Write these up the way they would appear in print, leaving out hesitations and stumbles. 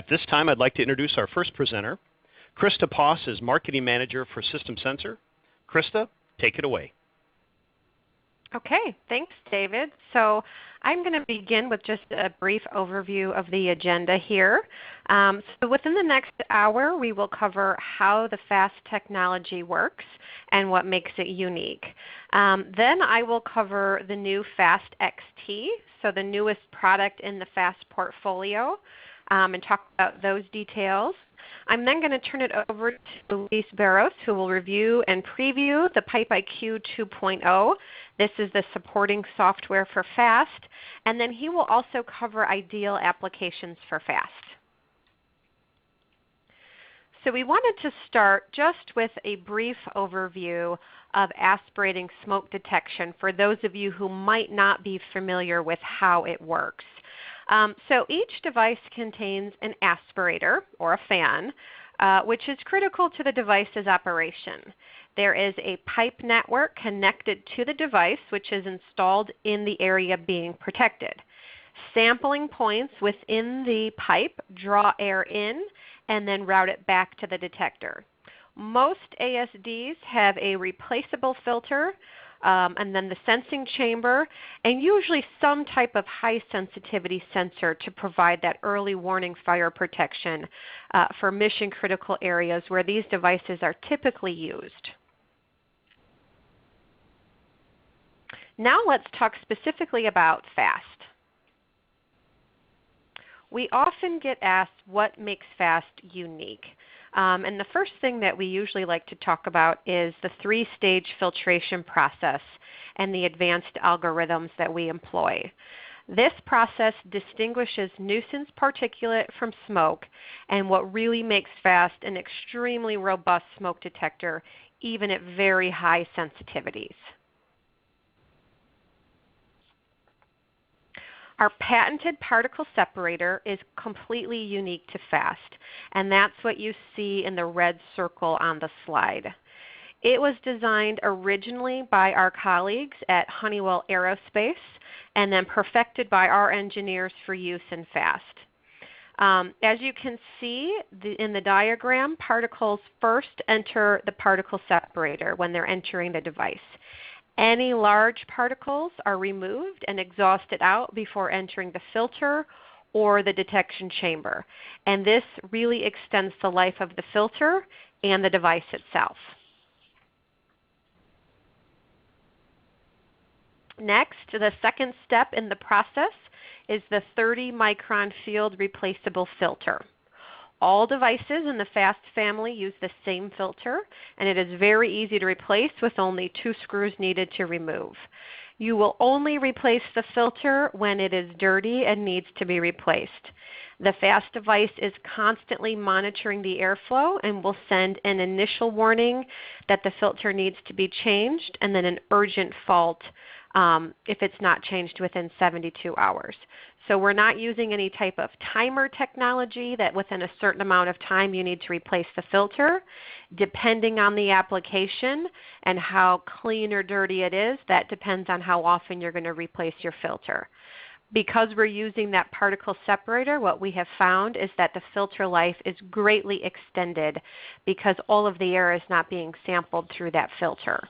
At this time, I'd like to introduce our first presenter. Krista Poss is Marketing Manager for System Sensor. Krista, take it away. Okay, thanks, David. So I'm going to begin with just a brief overview of the agenda here. So within the next hour, we will cover how the FAAST technology works and what makes it unique. Then I will cover the new FAAST XT, so the newest product in the FAAST portfolio, and talk about those details. I'm then going to turn it over to Luis Barros, who will review and preview the PipeIQ 2.0. This is the supporting software for FAAST. And then he will also cover ideal applications for FAAST. So we wanted to start just with a brief overview of aspirating smoke detection for those of you who might not be familiar with how it works. So each device contains an aspirator, or a fan, which is critical to the device's operation. There is a pipe network connected to the device, which is installed in the area being protected. Sampling points within the pipe draw air in and then route it back to the detector. Most ASDs have a replaceable filter, and then the sensing chamber, and usually some type of high sensitivity sensor to provide that early warning fire protection for mission critical areas where these devices are typically used. Now let's talk specifically about FAAST. We often get asked what makes FAAST unique. And the first thing that we usually like to talk about is the three-stage filtration process and the advanced algorithms that we employ. This process distinguishes nuisance particulate from smoke and what really makes FAAST an extremely robust smoke detector, even at very high sensitivities. Our patented particle separator is completely unique to FAAST, and that's what you see in the red circle on the slide. It was designed originally by our colleagues at Honeywell Aerospace and then perfected by our engineers for use in FAAST. As you can see in the diagram, particles first enter the particle separator when they're entering the device. Any large particles are removed and exhausted out before entering the filter or the detection chamber. And this really extends the life of the filter and the device itself. Next, the second step in the process is the 30 micron field replaceable filter. All devices in the FAAST family use the same filter, and it is very easy to replace with only 2 screws needed to remove. You will only replace the filter when it is dirty and needs to be replaced. The FAAST device is constantly monitoring the airflow and will send an initial warning that the filter needs to be changed and then an urgent fault if it's not changed within 72 hours. So we're not using any type of timer technology that within a certain amount of time you need to replace the filter. Depending on the application and how clean or dirty it is, that depends on how often you're going to replace your filter. Because we're using that particle separator, what we have found is that the filter life is greatly extended because all of the air is not being sampled through that filter.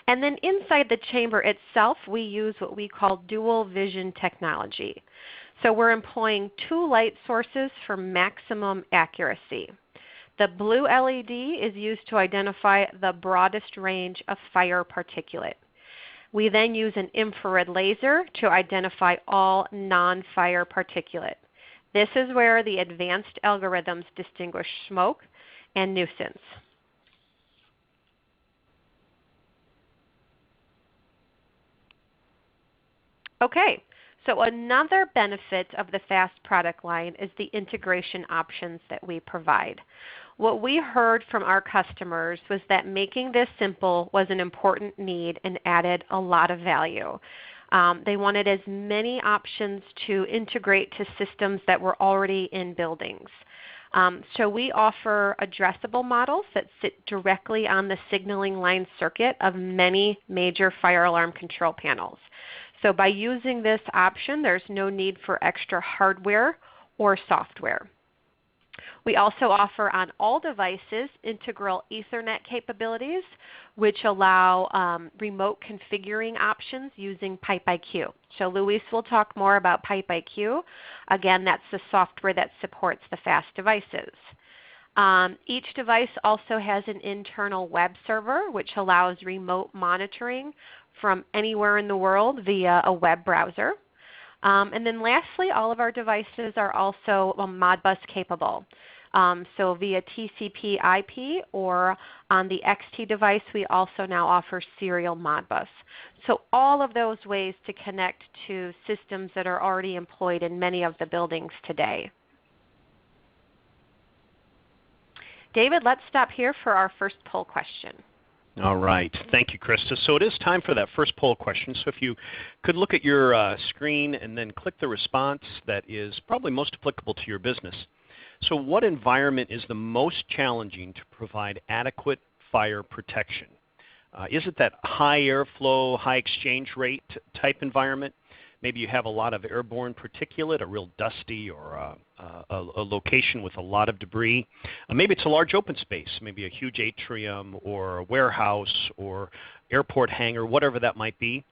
And then inside the chamber itself, we use what we call dual vision technology. So we're employing 2 light sources for maximum accuracy. The blue LED is used to identify the broadest range of fire particulate. We then use an infrared laser to identify all non-fire particulate. This is where the advanced algorithms distinguish smoke and nuisance. Okay, so another benefit of the FAAST product line is the integration options that we provide. What we heard from our customers was that making this simple was an important need and added a lot of value. They wanted as many options to integrate to systems that were already in buildings. So we offer addressable models that sit directly on the signaling line circuit of many major fire alarm control panels. So by using this option, there's no need for extra hardware or software. We also offer on all devices integral Ethernet capabilities, which allow remote configuring options using PipeIQ. So Luis will talk more about PipeIQ. Again, that's the software that supports the FAAST devices. Each device also has an internal web server, which allows remote monitoring from anywhere in the world via a web browser. And then lastly, all of our devices are also Modbus capable. So via TCP IP or on the XT device, we also now offer serial Modbus. So all of those ways to connect to systems that are already employed in many of the buildings today. David, let's stop here for our first poll question. All right. Thank you, Krista. So it is time for that first poll question. So if you could look at your screen and then click the response that is probably most applicable to your business. So what environment is the most challenging to provide adequate fire protection? Is it that high airflow, high exchange rate type environment? Maybe you have a lot of airborne particulate, a real dusty or a location with a lot of debris. Maybe it's a large open space, maybe a huge atrium or a warehouse or airport hangar, whatever that might be.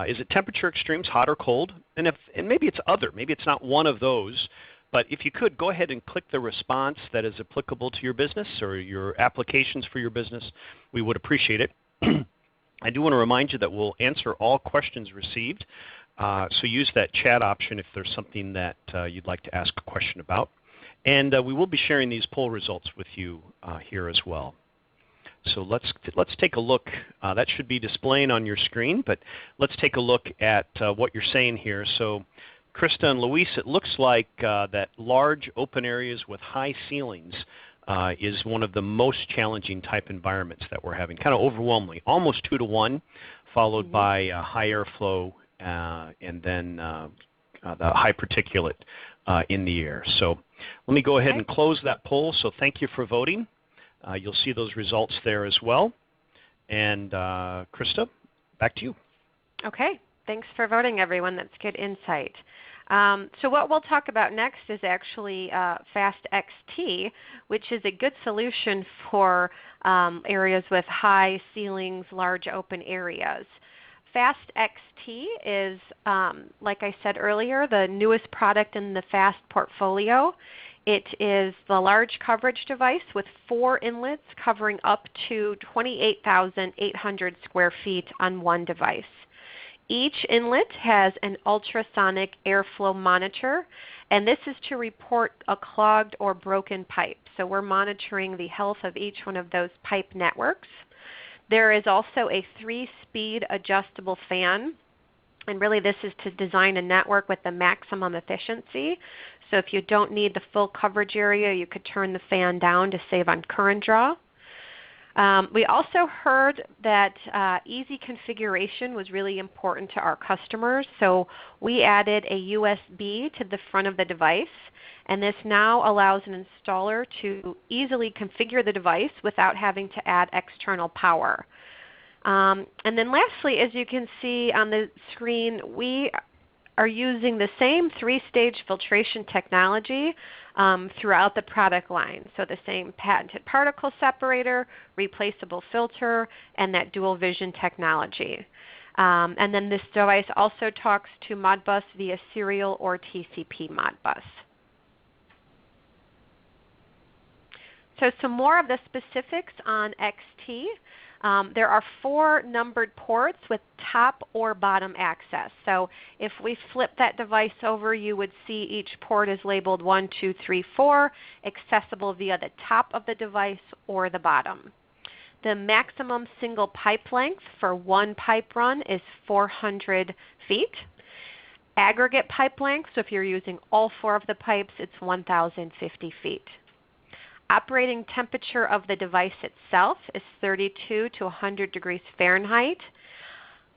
Is it temperature extremes, hot or cold? And maybe it's other. Maybe it's not one of those. But if you could, go ahead and click the response that is applicable to your business or your applications for your business. We would appreciate it. I do want to remind you that we'll answer all questions received. So use that chat option if there's something that you'd like to ask a question about. And we will be sharing these poll results with you here as well. So let's take a look. That should be displaying on your screen, but let's take a look at what you're saying here. So Krista and Luis, it looks like that large open areas with high ceilings is one of the most challenging type environments that we're having, kind of overwhelmingly, almost 2 to 1, followed by high airflow and then the high particulate in the air. So let me go ahead and close that poll. So thank you for voting. You'll see those results there as well. And Krista, back to you. Okay. Thanks for voting, everyone. That's good insight. So what we'll talk about next is actually FAAST XT, which is a good solution for areas with high ceilings, large open areas. FAAST XT is, like I said earlier, the newest product in the FAAST portfolio. It is the large coverage device with 4 inlets covering up to 28,800 square feet on one device. Each inlet has an ultrasonic airflow monitor, and this is to report a clogged or broken pipe. So we're monitoring the health of each one of those pipe networks. There is also a 3-speed adjustable fan, and really this is to design a network with the maximum efficiency. So if you don't need the full coverage area, you could turn the fan down to save on current draw. We also heard that easy configuration was really important to our customers, so we added a USB to the front of the device, and this now allows an installer to easily configure the device without having to add external power. And then lastly, as you can see on the screen, we are using the same 3-stage filtration technology throughout the product line. So the same patented particle separator, replaceable filter, and that dual vision technology. And then this device also talks to Modbus via serial or TCP Modbus. So some more of the specifics on XT. There are 4 numbered ports with top or bottom access. So if we flip that device over, you would see each port is labeled 1, 2, 3, 4, accessible via the top of the device or the bottom. The maximum single pipe length for one pipe run is 400 feet. Aggregate pipe length, so if you're using all 4 of the pipes, it's 1,050 feet. Operating temperature of the device itself is 32 to 100 degrees Fahrenheit.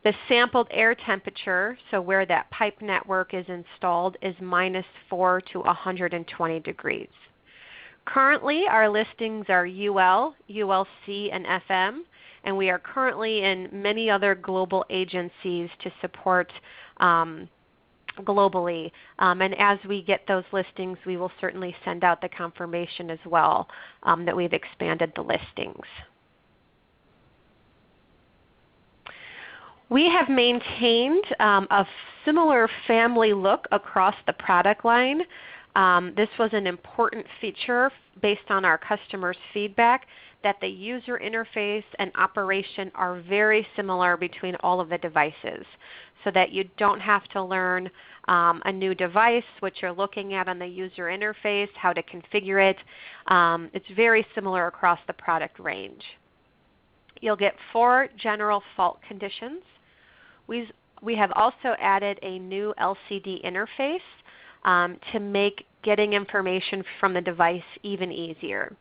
The sampled air temperature, so where that pipe network is installed, is -4 to 120 degrees. Currently, our listings are UL, ULC, and FM, and we are currently in many other global agencies to support globally. And as we get those listings, we will certainly send out the confirmation as well that we've expanded the listings. We have maintained a similar family look across the product line. This was an important feature based on our customers' feedback that the user interface and operation are very similar between all of the devices, so that you don't have to learn a new device, what you're looking at on the user interface, how to configure it. It's very similar across the product range. You'll get 4 general fault conditions. We have also added a new LCD interface to make getting information from the device even easier.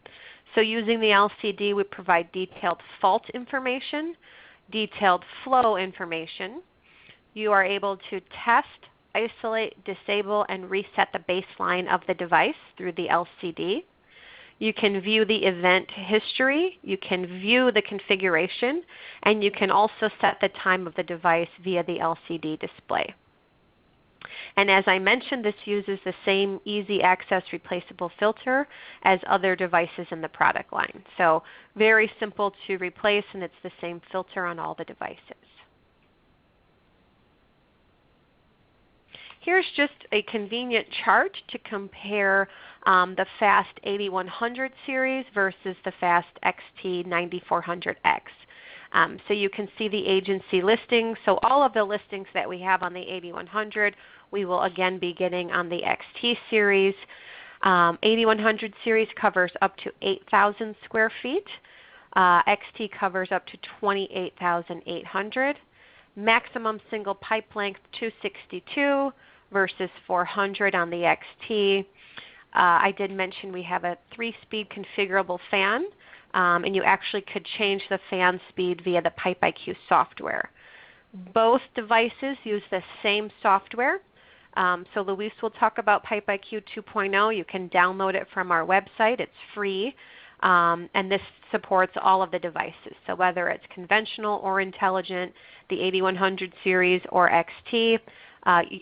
So using the LCD, we provide detailed fault information, detailed flow information. You are able to test, isolate, disable, and reset the baseline of the device through the LCD. You can view the event history, you can view the configuration, and you can also set the time of the device via the LCD display. And as I mentioned, this uses the same easy access replaceable filter as other devices in the product line. So very simple to replace, and it's the same filter on all the devices. Here's just a convenient chart to compare the FAAST 8100 series versus the FAAST XT 9400X. So you can see the agency listings. So all of the listings that we have on the 8100, we will again be getting on the XT series. 8100 series covers up to 8,000 square feet. XT covers up to 28,800. Maximum single pipe length 262 versus 400 on the XT. I did mention we have a 3-speed configurable fan, and you actually could change the fan speed via the PipeIQ software. Both devices use the same software. So Luis will talk about PipeIQ 2.0. You can download it from our website. It's free. And this supports all of the devices. So whether it's conventional or intelligent, the 8100 series or XT,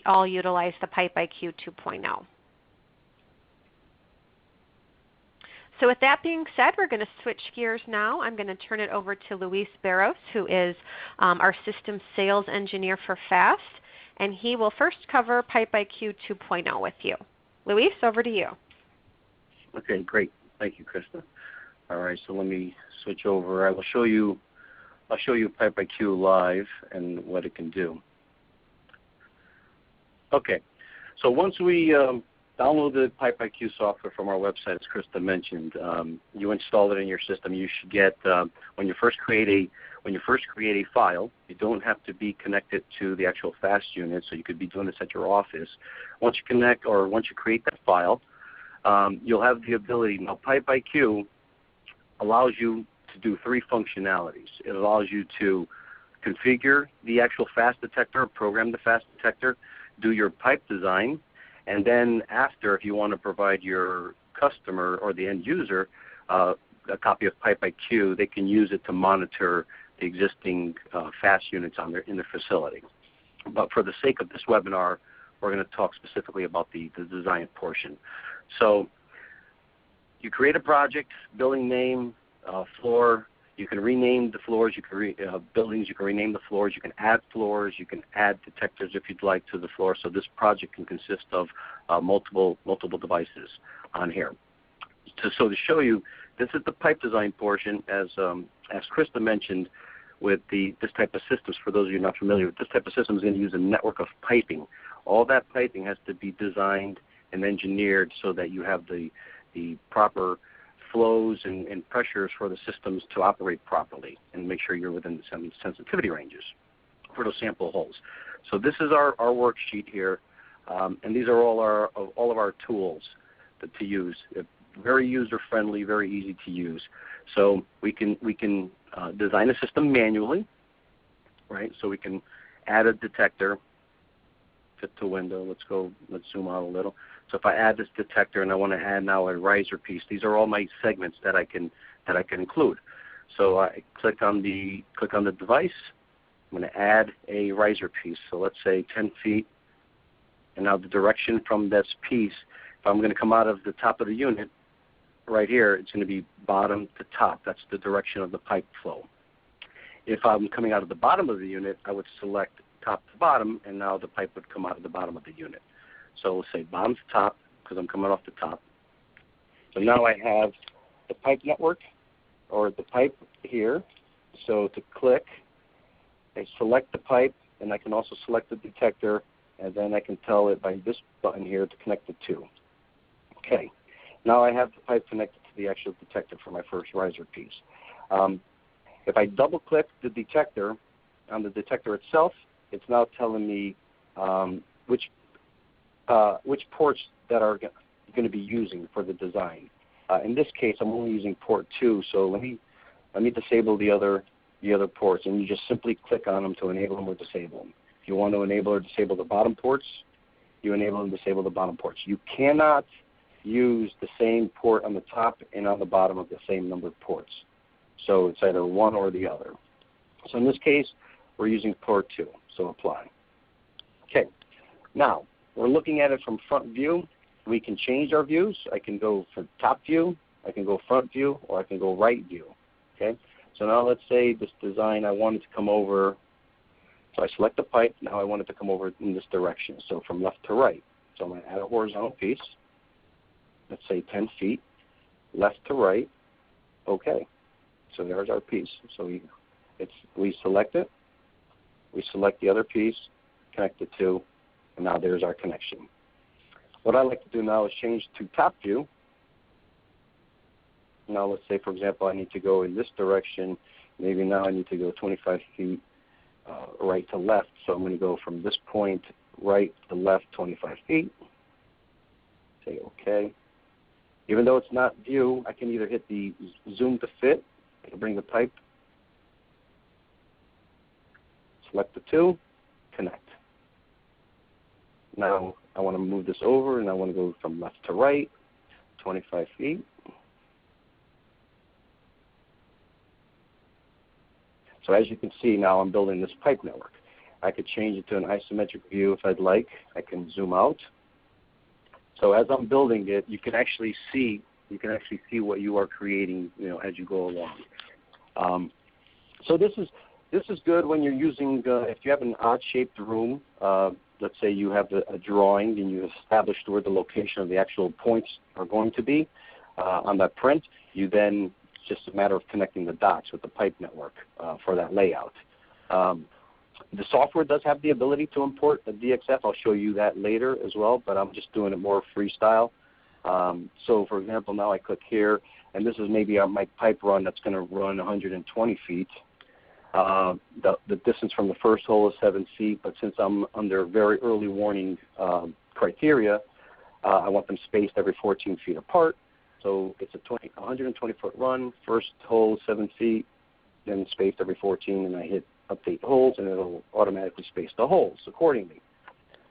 all utilize the PipeIQ 2.0. So with that being said, we're going to switch gears now. I'm going to turn it over to Luis Barros, who is our Systems Sales Engineer for FAAST, and he will first cover PipeIQ 2.0 with you. Luis, over to you. Okay, great. Thank you, Krista. All right, so let me switch over. I'll show you PipeIQ live and what it can do. Okay, so once we download the PipeIQ software from our website, as Krista mentioned, you install it in your system. You should get when you first create a file. You don't have to be connected to the actual FAAST unit, so you could be doing this at your office. Once you create that file, you'll have the ability. Now, PipeIQ allows you to do 3 functionalities. It allows you to configure the actual FAAST detector, program the FAAST detector, do your pipe design, and then after, if you want to provide your customer or the end user a copy of PipeIQ, they can use it to monitor the existing FAAST units in their facility. But for the sake of this webinar, we're going to talk specifically about the design portion. So you create a project, building name, floor. You can rename the floors. You can buildings. You can rename the floors. You can add floors. You can add detectors if you'd like to the floor. So this project can consist of multiple devices on here. So to show you, this is the pipe design portion. As Krista mentioned, with this type of systems, for those of you not familiar with this type of system, is going to use a network of piping. All that piping has to be designed and engineered so that you have the proper flows and pressures for the systems to operate properly and make sure you're within the sensitivity ranges for those sample holes. So this is our worksheet here, and these are all of our tools to use. Very user-friendly, very easy to use. So we can design a system manually, right? So we can add a detector, fit to window. Let's zoom out a little. So if I add this detector and I want to add now a riser piece, these are all my segments that I can include. So I click on the device. I'm going to add a riser piece. So let's say 10 feet. And now the direction from this piece, if I'm going to come out of the top of the unit, right here, it's going to be bottom to top. That's the direction of the pipe flow. If I'm coming out of the bottom of the unit, I would select top to bottom, and now the pipe would come out of the bottom of the unit. So we'll say bottom to top, because I'm coming off the top. So now I have the pipe network, or the pipe here. So to click, I select the pipe, and I can also select the detector, and then I can tell it by this button here to connect the two. Okay. Now I have the pipe connected to the actual detector for my first riser piece. If I double-click the detector on the detector itself, it's now telling me which ports that are going to be using for the design. In this case, I'm only using port 2, so let me disable the other ports, and you just simply click on them to enable them or disable them. If you want to enable or disable the bottom ports, you enable and disable the bottom ports. You cannot use the same port on the top and on the bottom of the same number of ports. So it's either one or the other. So in this case, we're using port 2, so apply. Okay, now we're looking at it from front view. We can change our views. I can go for top view, I can go front view, or I can go right view. Okay, so now let's say this design, I want it to come over. So I select the pipe. Now I want it to come over in this direction, so from left to right. So I'm going to add a horizontal piece. Let's say 10 feet, left to right. Okay. So there's our piece. So we select it. We select the other piece, connect the two, and now there's our connection. What I like to do now is change to top view. Now let's say, for example, I need to go in this direction. Maybe now I need to go 25 feet right to left. So I'm going to go from this point right to left 25 feet. Say OK. Even though it's not view, I can either hit the zoom to fit, to bring the pipe, select the two, connect. Now I want to move this over, and I want to go from left to right, 25 feet. So as you can see, now I'm building this pipe network. I could change it to an isometric view if I'd like. I can zoom out. So as I'm building it, you can actually see what you are creating, as you go along. So this is good when you're using if you have an odd-shaped room. Let's say you have a drawing and you established where the location of the actual points are going to be on that print. You then it's just a matter of connecting the dots with the pipe network for that layout. The software does have the ability to import a DXF. I'll show you that later as well, but I'm just doing it more freestyle. So, for example, now I click here, and this is maybe my pipe run that's going to run 120 feet. The distance from the first hole is 7 feet, but since I'm under very early warning criteria, I want them spaced every 14 feet apart. So it's a 120-foot run, first hole 7 feet, then spaced every 14, and I hit update holes, and it'll automatically space the holes accordingly.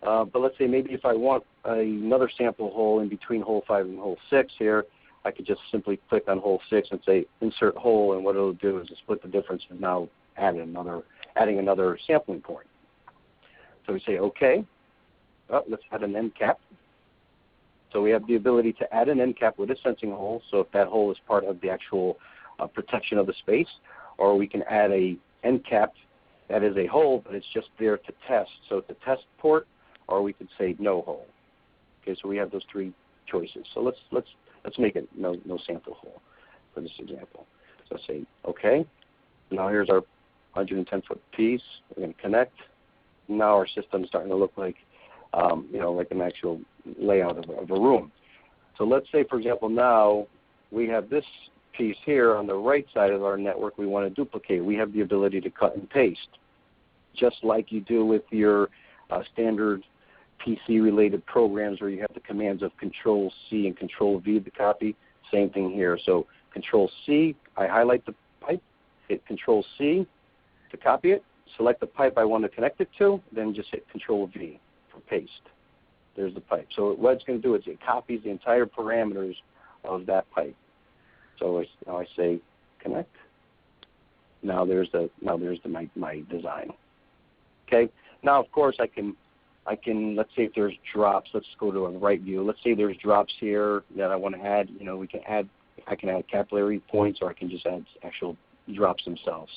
But let's say maybe if I want another sample hole in between hole 5 and hole 6 here, I could just simply click on hole 6 and say insert hole, and what it'll do is split the difference and now adding another sampling point. So we say OK. Let's add an end cap. So we have the ability to add an end cap with a sensing hole, so if that hole is part of the actual protection of the space, or we can add a end cap that is a hole, but it's just there to test. So it's a test port, or we could say no hole. Okay, so we have those three choices. So let's make it no sample hole for this example. So say OK. Now here's our 110-foot piece. We're going to connect. Now our system's starting to look like like an actual layout of a room. So let's say, for example, now we have this piece here on the right side of our network we want to duplicate. We have the ability to cut and paste, just like you do with your standard PC-related programs where you have the commands of Control-C and Control-V to copy. Same thing here. So Control-C, I highlight the pipe, hit Control-C to copy it, select the pipe I want to connect it to, then just hit Control-V for paste. There's the pipe. So what it's going to do is it copies the entire parameters of that pipe. So now I say connect. Now there's my design. Okay. Now of course I can let's say if there's drops. Let's go to a right view. Let's say there's drops here that I want to add. I can add capillary points, or I can just add actual drops themselves.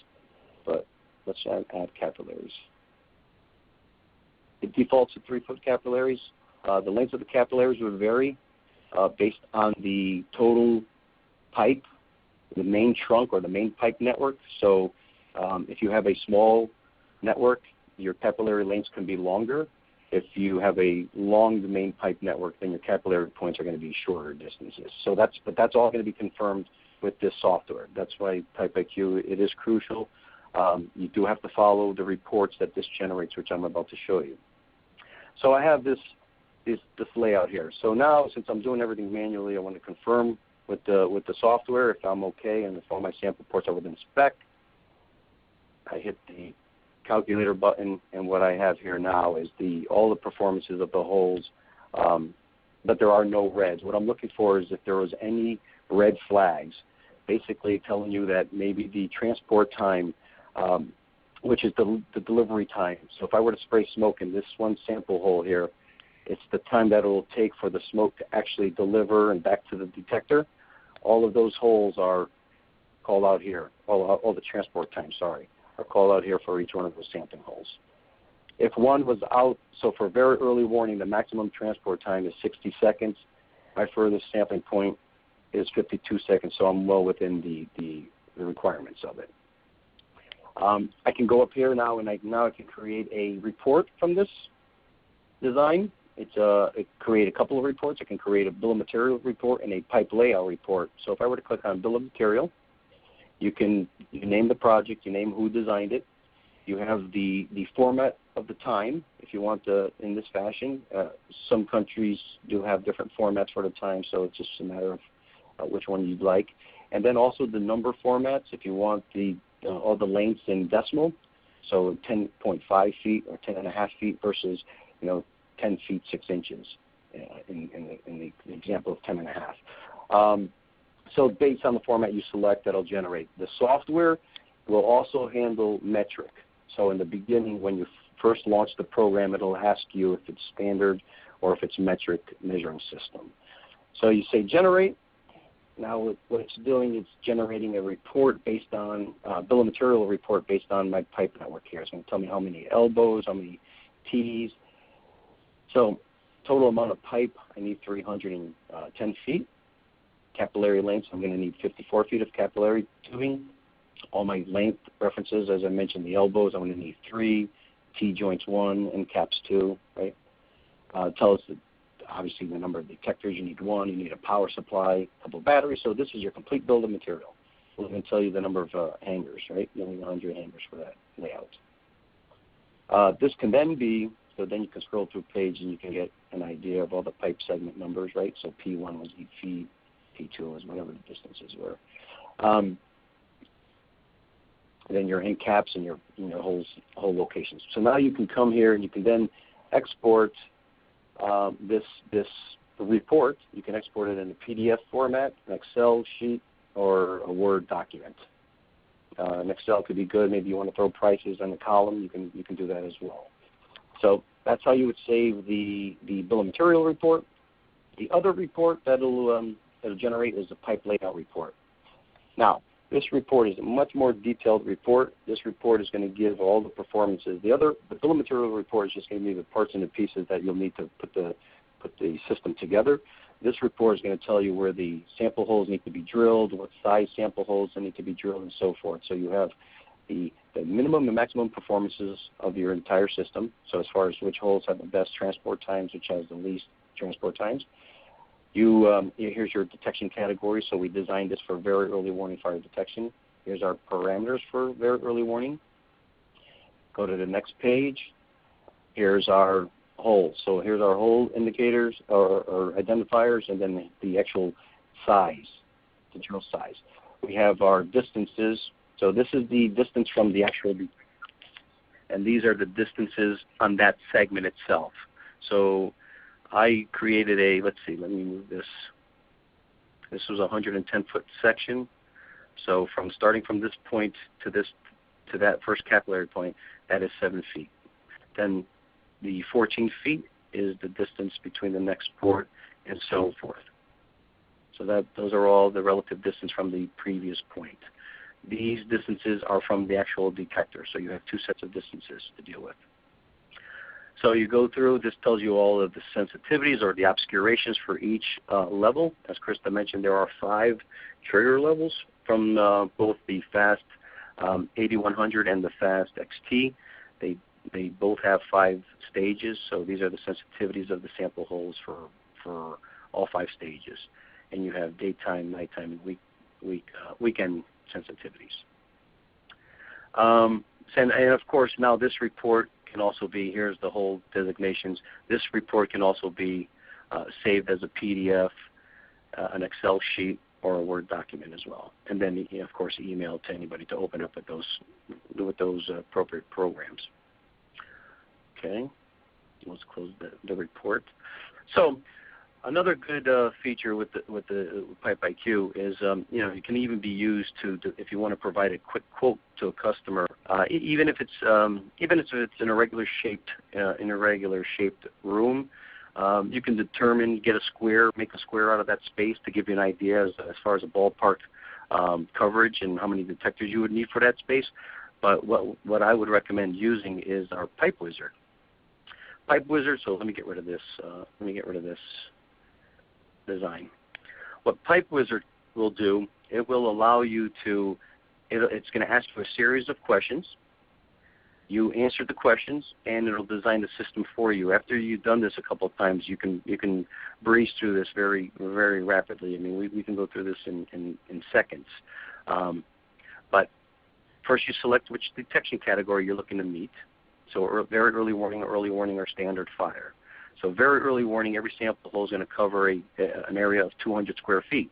But let's add capillaries. It defaults to 3-foot capillaries. The length of the capillaries would vary based on the total pipe, the main trunk or the main pipe network. So if you have a small network, your capillary lengths can be longer. If you have a long main pipe network, then your capillary points are going to be shorter distances. So that's all going to be confirmed with this software. That's why PipeIQ, it is crucial. You do have to follow the reports that this generates, which I'm about to show you. So I have this layout here. So now, since I'm doing everything manually, I want to confirm with the software if I'm okay and if all my sample ports are within spec. I hit the calculator button, and what I have here now is all the performances of the holes, but there are no reds. What I'm looking for is if there was any red flags, basically telling you that maybe the transport time, which is the delivery time. So if I were to spray smoke in this one sample hole here, it's the time that it will take for the smoke to actually deliver and back to the detector. All of those holes are called out here. All the transport time, sorry, are called out here for each one of those sampling holes. If one was out, so for very early warning, the maximum transport time is 60 seconds. My furthest sampling point is 52 seconds, so I'm well within the requirements of it. I can go up here now, and now I can create a report from this design. It create a couple of reports. I can create a bill of material report and a pipe layout report. So if I were to click on bill of material, you name the project, you name who designed it. You have the format of the time if you want in this fashion. Some countries do have different formats for the time, so it's just a matter of which one you'd like. And then also the number formats if you want all the lengths in decimal, so 10.5 feet or 10.5 feet versus 10 feet 6 inches in the example of 10.5. So based on the format you select, that'll generate. The software will also handle metric. So in the beginning, when you first launch the program, it'll ask you if it's standard or if it's metric measuring system. So you say generate. Now what it's doing is generating a report based on, bill of material report based on my pipe network here. It's going to tell me how many elbows, how many T's. So total amount of pipe, I need 310 feet. Capillary lengths, I'm going to need 54 feet of capillary tubing. All my length references, as I mentioned, the elbows, I'm going to need 3, T-joints 1, and caps 2, right? Tell us obviously the number of detectors, you need 1, you need a power supply, a couple of batteries. So this is your complete bill of material. We're going to tell you the number of hangers, right? You need 100 hangers for that layout. This can then be, so then you can scroll through a page and you can get an idea of all the pipe segment numbers, right? So P1 was 8 feet, P2 was whatever the distances were. Then your end caps and your whole locations. So now you can come here and you can then export this report. You can export it in a PDF format, an Excel sheet, or a Word document. An Excel could be good. Maybe you want to throw prices on the column. You can do that as well. So that's how you would save the bill of material report. The other report that'll generate is the pipe layout report. Now, this report is a much more detailed report. This report is going to give all the performances. The bill of material report is just going to be the parts and the pieces that you'll need to put the system together. This report is going to tell you where the sample holes need to be drilled, what size sample holes need to be drilled, and so forth. So you have the minimum and maximum performances of your entire system. So as far as which holes have the best transport times, which has the least transport times. Here's your detection category. So we designed this for very early warning fire detection. Here's our parameters for very early warning. Go to the next page. Here's our holes. So here's our hole indicators or identifiers, and then the actual size, the drill size. We have our distances. So this is the distance from the actual, and these are the distances on that segment itself. So I created let's see, let me move this. This was a 110-foot section. So starting from this point to that first capillary point, that is 7 feet. Then the 14 feet is the distance between the next port and so forth. So those are all the relative distance from the previous point. These distances are from the actual detector, so you have 2 sets of distances to deal with. So you go through, this tells you all of the sensitivities or the obscurations for each level. As Krista mentioned, there are 5 trigger levels from both the FAAST 8100 and the FAAST XT. They both have 5 stages, so these are the sensitivities of the sample holes for all 5 stages. And you have daytime, nighttime, and weekend sensitivities. And of course, now this report can also be, here's the whole designations. This report can also be saved as a PDF, an Excel sheet, or a Word document as well. And then, of course, email to anybody to open up with those appropriate programs. Okay, let's close the report. So another good feature with the PipeIQ is, it can even be used if you want to provide a quick quote to a customer, even if it's in a regular shaped room. You can make a square out of that space to give you an idea as far as a ballpark coverage and how many detectors you would need for that space. But what I would recommend using is our Pipe Wizard. Pipe Wizard. So let me get rid of this. Design. What Pipe Wizard will do, it will allow you to. It's going to ask you a series of questions. You answer the questions, and it'll design the system for you. After you've done this a couple of times, you can breeze through this very, very rapidly. I mean, we can go through this in seconds. But first, you select which detection category you're looking to meet. So very early warning, or standard fire. So very early warning, every sample hole is going to cover an area of 200 square feet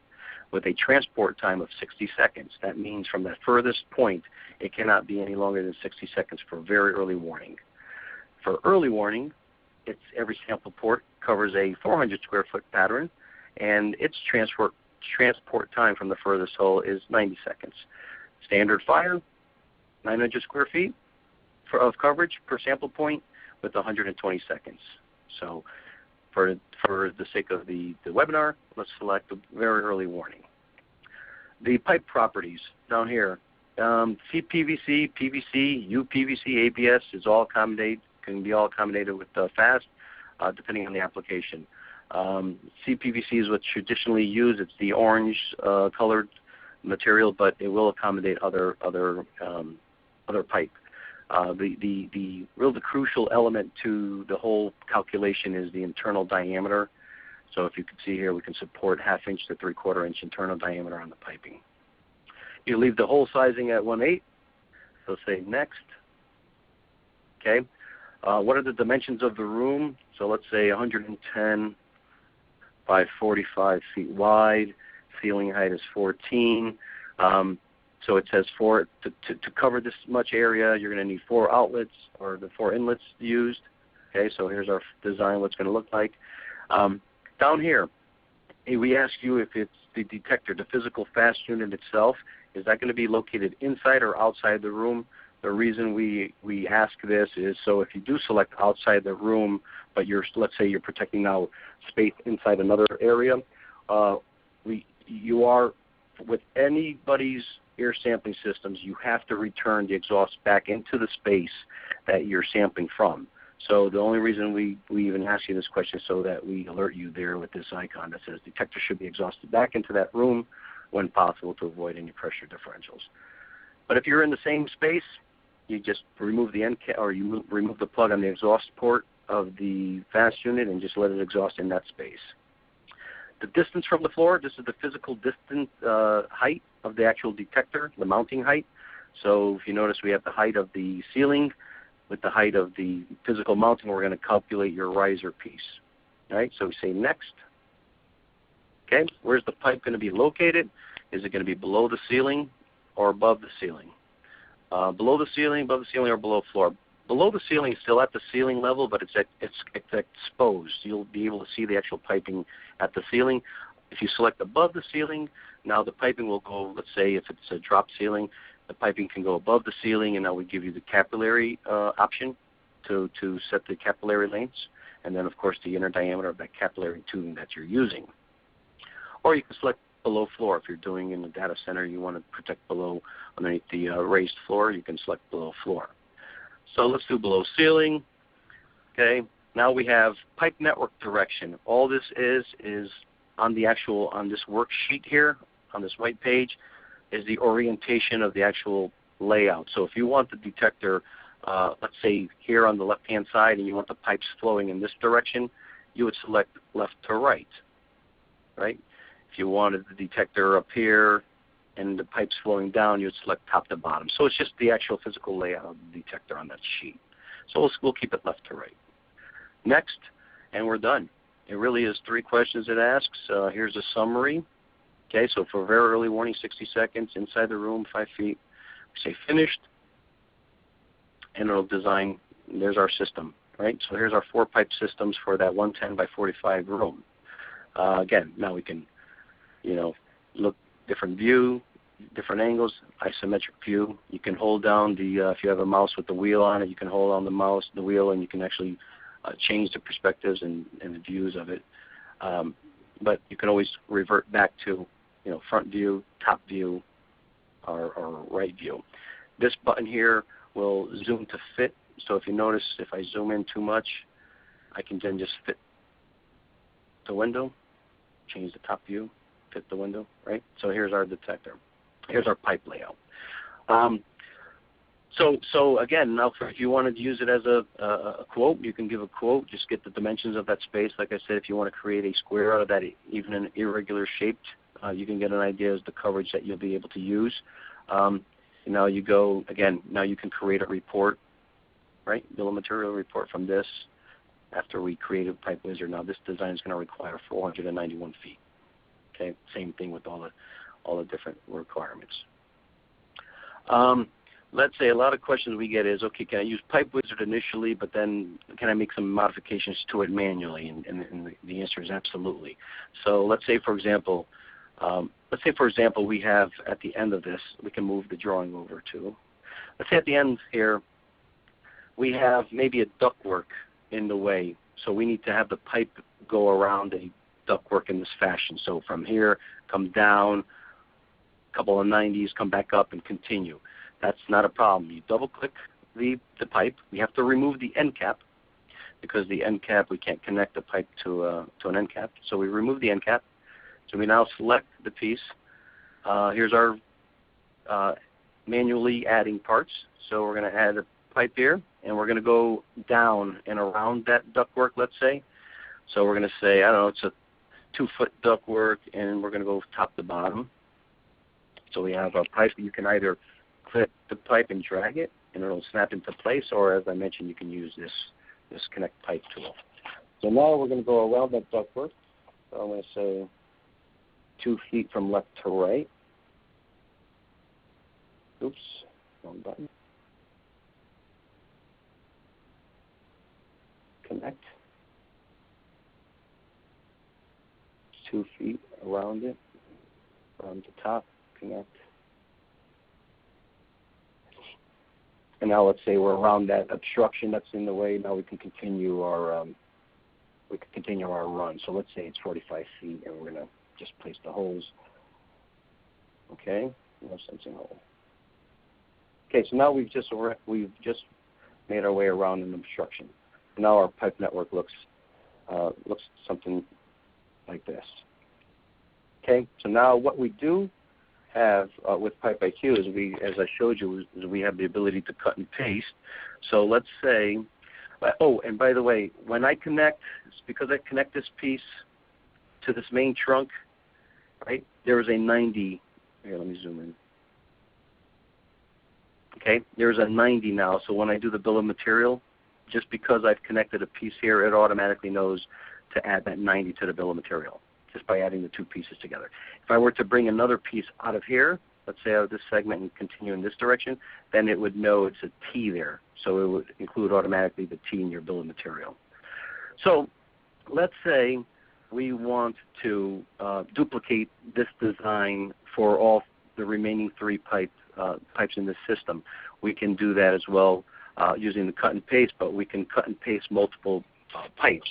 with a transport time of 60 seconds. That means from that furthest point, it cannot be any longer than 60 seconds for very early warning. For early warning, every sample port covers a 400 square foot pattern, and its transport time from the furthest hole is 90 seconds. Standard fire, 900 square feet of coverage per sample point with 120 seconds. So for the sake of the webinar, let's select the very early warning. The pipe properties down here, CPVC, PVC, UPVC, ABS can be all accommodated with FAAST depending on the application. CPVC is what's traditionally used. It's the orange colored material, but it will accommodate other pipe. The crucial element to the whole calculation is the internal diameter. So if you can see here, we can support 1/2 inch to 3/4 inch internal diameter on the piping. You leave the hole sizing at 1/8. So say next. Okay. What are the dimensions of the room? So let's say 110 by 45 feet wide. Ceiling height is 14. So it says to cover this much area, you're going to need 4 outlets or the 4 inlets used. Okay, so here's our design, what's going to look like. Down here, we ask you if it's the detector, the physical FAAST unit itself, is that going to be located inside or outside the room? The reason we ask this is so if you do select outside the room, but let's say you're protecting now space inside another area, you are, with anybody's air sampling systems, you have to return the exhaust back into the space that you're sampling from. So the only reason we even ask you this question is so that we alert you there with this icon that says detector should be exhausted back into that room when possible to avoid any pressure differentials. But if you're in the same space, you just remove the end or you remove the plug on the exhaust port of the FAAST unit and just let it exhaust in that space. The distance from the floor, this is the physical distance height of the actual detector, the mounting height. So if you notice, we have the height of the ceiling with the height of the physical mounting. We're going to calculate your riser piece. All right, so we say next. Okay, where's the pipe going to be located? Is it going to be below the ceiling or above the ceiling? Below the ceiling, above the ceiling, or below floor? Below the ceiling is still at the ceiling level, but it's exposed. You'll be able to see the actual piping at the ceiling. If you select above the ceiling, now the piping will go, let's say if it's a drop ceiling, the piping can go above the ceiling, and now we give you the capillary option to set the capillary lengths, and then of course the inner diameter of that capillary tubing that you're using. Or you can select below floor. If you're doing in the data center, you want to protect below underneath the raised floor, you can select below floor. So let's do below ceiling. Okay. Now we have pipe network direction. All this is on this worksheet here, on this white page, is the orientation of the actual layout. So if you want the detector, let's say here on the left-hand side, and you want the pipes flowing in this direction, you would select left to right, right? If you wanted the detector up here and the pipes flowing down, you would select top to bottom. So it's just the actual physical layout of the detector on that sheet. So we'll keep it left to right. Next, and we're done. It really is 3 questions it asks. Here's a summary. Okay, so for very early warning, 60 seconds, inside the room, 5 feet. We say finished, and it'll design, there's our system, right? So here's our 4 pipe systems for that 110 by 45 room. Again, now we can, look different view, different angles, isometric view. You can hold down the, if you have a mouse with the wheel on it, you can hold on the wheel, and you can actually change the perspectives and the views of it. But you can always revert back to, front view, top view, or right view. This button here will zoom to fit. So if you notice, if I zoom in too much, I can then just fit the window, change the top view, fit the window, right? So here's our detector. Here's our pipe layout. So again, now if you wanted to use it as a quote, you can give a quote. Just get the dimensions of that space. Like I said, if you want to create a square out of that, even an irregular shaped, you can get an idea as the coverage that you'll be able to use. Now you go, again, now you can create a report, right? Bill of material report from this after we created Pipe Wizard. Now this design is going to require 491 feet. Okay, same thing with all the different requirements. Let's say a lot of questions we get is, okay, can I use Pipe Wizard initially, but then can I make some modifications to it manually? And the answer is absolutely. So let's say, for example, we have at the end of this, we can move the drawing over to. Let's say at the end here, we have maybe a ductwork in the way. So we need to have the pipe go around a ductwork in this fashion. So from here, come down, a couple of 90s, come back up and continue. That's not a problem. You double-click the pipe. We have to remove the end cap because the end cap, we can't connect the pipe to an end cap. So we remove the end cap. So we now select the piece. Here's our manually adding parts. So we're going to add a pipe here, and we're going to go down and around that ductwork, let's say. So we're going to say, I don't know, it's a 2-foot ductwork, and we're going to go top to bottom. So we have a pipe. You can either click the pipe and drag it, and it'll snap into place, or as I mentioned, you can use this connect pipe tool. So now we're going to go around that ductwork. So I'm going to say 2 feet from left to right. Oops, wrong button. Connect. 2 feet around it, from the top, connect. And now let's say we're around that obstruction that's in the way. Now we can continue our run. So let's say it's 45 feet, and we're going to just place the holes. Okay, no sensing hole. Okay, so now we've just made our way around an obstruction. Now our pipe network looks something like this. Okay, so now what we do have with PipeIQ is as I showed you, is we have the ability to cut and paste. So let's say, oh, and by the way, when I connect, it's because I connect this piece to this main trunk, right, there is a 90, here, let me zoom in. Okay, there's a 90 now, so when I do the bill of material, just because I've connected a piece here, it automatically knows to add that 90 to the bill of material, just by adding the 2 pieces together. If I were to bring another piece out of here, let's say out of this segment and continue in this direction, then it would know it's a T there. So it would include automatically the T in your bill of material. So let's say we want to duplicate this design for all the remaining 3 pipes in this system, we can do that as well using the cut and paste, but we can cut and paste multiple pipes.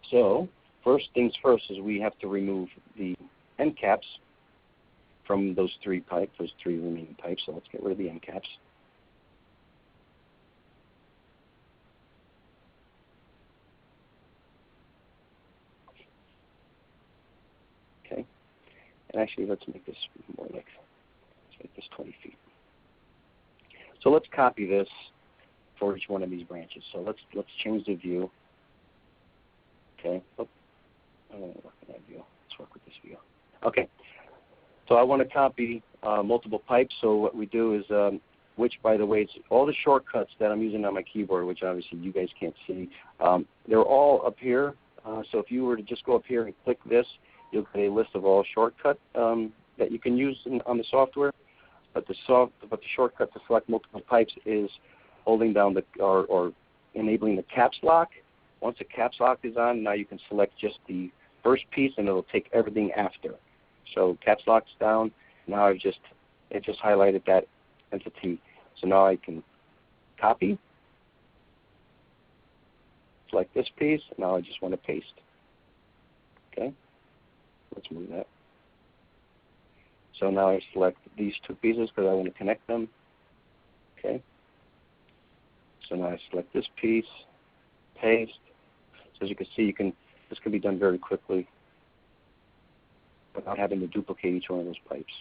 So first things first is we have to remove the end caps from those 3 remaining pipes. So let's get rid of the end caps. Okay. And actually, let's make this more like, let's make this 20 feet. So let's copy this for each one of these branches. So let's change the view. Okay. Oh, I don't want to work with that view. Let's work with this view. Okay. So I want to copy multiple pipes. So what we do is, which by the way, it's all the shortcuts that I'm using on my keyboard, which obviously you guys can't see. They're all up here. So if you were to just go up here and click this, you'll get a list of all shortcuts that you can use on the software. But the shortcut to select multiple pipes is holding down or enabling the caps lock. Once the caps lock is on, now you can select just the first piece, and it'll take everything after. So caps lock's down. Now it just highlighted that entity. So now I can copy, select this piece. Now I just want to paste. Okay, let's move that. So now I select these 2 pieces because I want to connect them. Okay. So now I select this piece, paste. So as you can see, this can be done very quickly without having to duplicate each one of those pipes.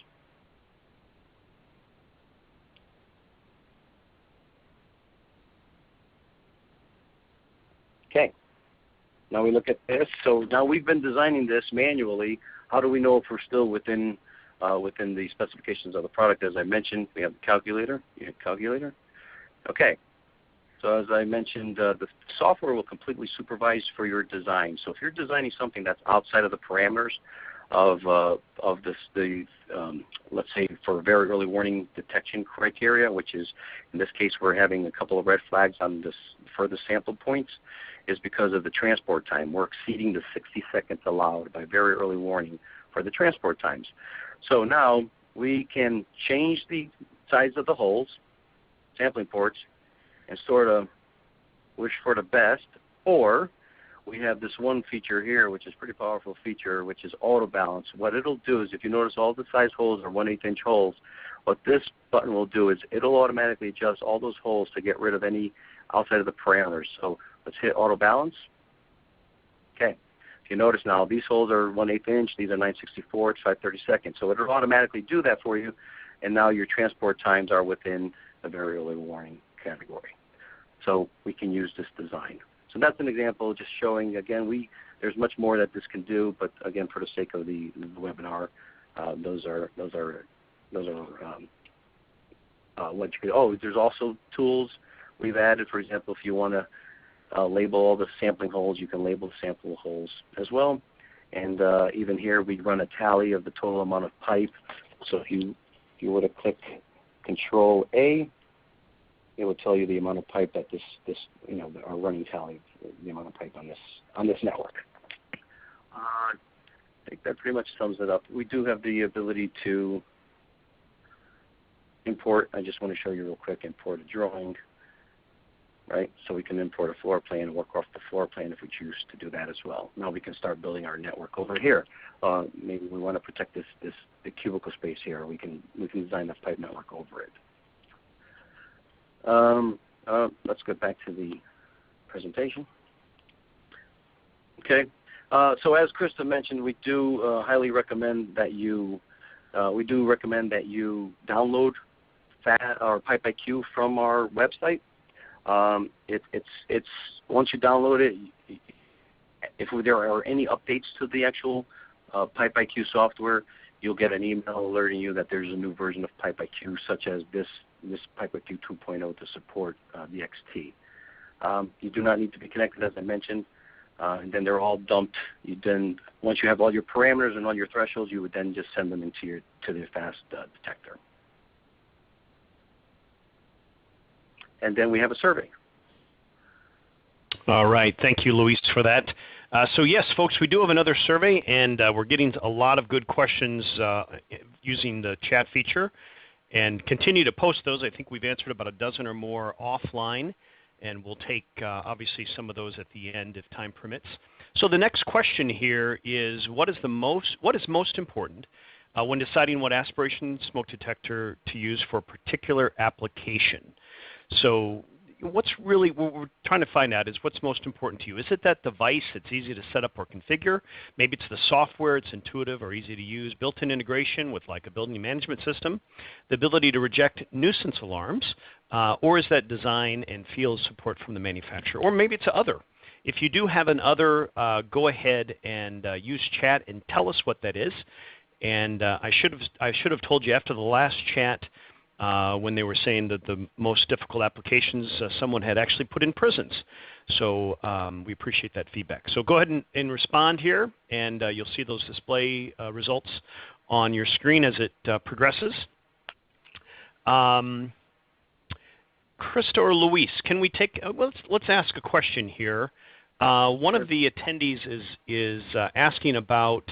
Okay. Now we look at this. So now we've been designing this manually. How do we know if we're still within the specifications of the product? As I mentioned, we have the calculator. You hit calculator. Okay. So as I mentioned, the software will completely supervise for your design. So if you're designing something that's outside of the parameters of let's say for very early warning detection criteria, which is in this case we're having a couple of red flags on this furthest sample points, is because of the transport time. We're exceeding the 60 seconds allowed by very early warning for the transport times. So now we can change the size of the holes, sampling ports, and sort of wish for the best, or we have this one feature here, which is a pretty powerful feature, which is auto balance. What it'll do is, if you notice all the size holes are 1/8 inch holes, what this button will do is it'll automatically adjust all those holes to get rid of any outside of the parameters. So let's hit auto balance. Okay. If you notice now, these holes are 1/8 inch, these are 9/64, it's 5/32. So it'll automatically do that for you, and now your transport times are within the very early warning category. So we can use this design. So that's an example, just showing again. There's much more that this can do, but again, for the sake of the webinar, those are what you can. Oh, there's also tools we've added. For example, if you want to label all the sampling holes, you can label the sample holes as well. And even here, we run a tally of the total amount of pipe. So if you were to click Control A, it will tell you the amount of pipe that our running tally, the amount of pipe on this network. I think that pretty much sums it up. We do have the ability to import. I just want to show you real quick. Import a drawing, right? So we can import a floor plan and work off the floor plan if we choose to do that as well. Now we can start building our network over here. Maybe we want to protect the cubicle space here. We can design the pipe network over it. Let's get back to the presentation. Okay. So as Krista mentioned, we do highly recommend that you download FAAST or PipeIQ from our website. It's once you download it, if there are any updates to the actual PipeIQ software, you'll get an email alerting you that there's a new version of PipeIQ, such as this PipeIQ 2.0 to support the XT. You do not need to be connected, as I mentioned, and then they're all dumped. Once you have all your parameters and all your thresholds, you would then just send them to the FAAST detector. And then we have a survey. All right. Thank you, Luis, for that. So yes, folks, we do have another survey, and we're getting a lot of good questions using the chat feature. And continue to post those. I think we've answered about a dozen or more offline, and we'll take obviously some of those at the end if time permits. So the next question here is, what is most important when deciding what aspiration smoke detector to use for a particular application? So what we're trying to find out is what's most important to you. Is it that device that's easy to set up or configure? Maybe it's the software, it's intuitive or easy to use, built-in integration with like a building management system, the ability to reject nuisance alarms, or is that design and field support from the manufacturer? Or maybe it's other. If you do have an other, go ahead and use chat and tell us what that is. And I should have told you after the last chat, when they were saying that the most difficult applications someone had actually put in prisons. So we appreciate that feedback. So go ahead and respond here, and you'll see those display results on your screen as it progresses. Krista or Luis, can we take, let's ask a question here. One of the attendees is asking about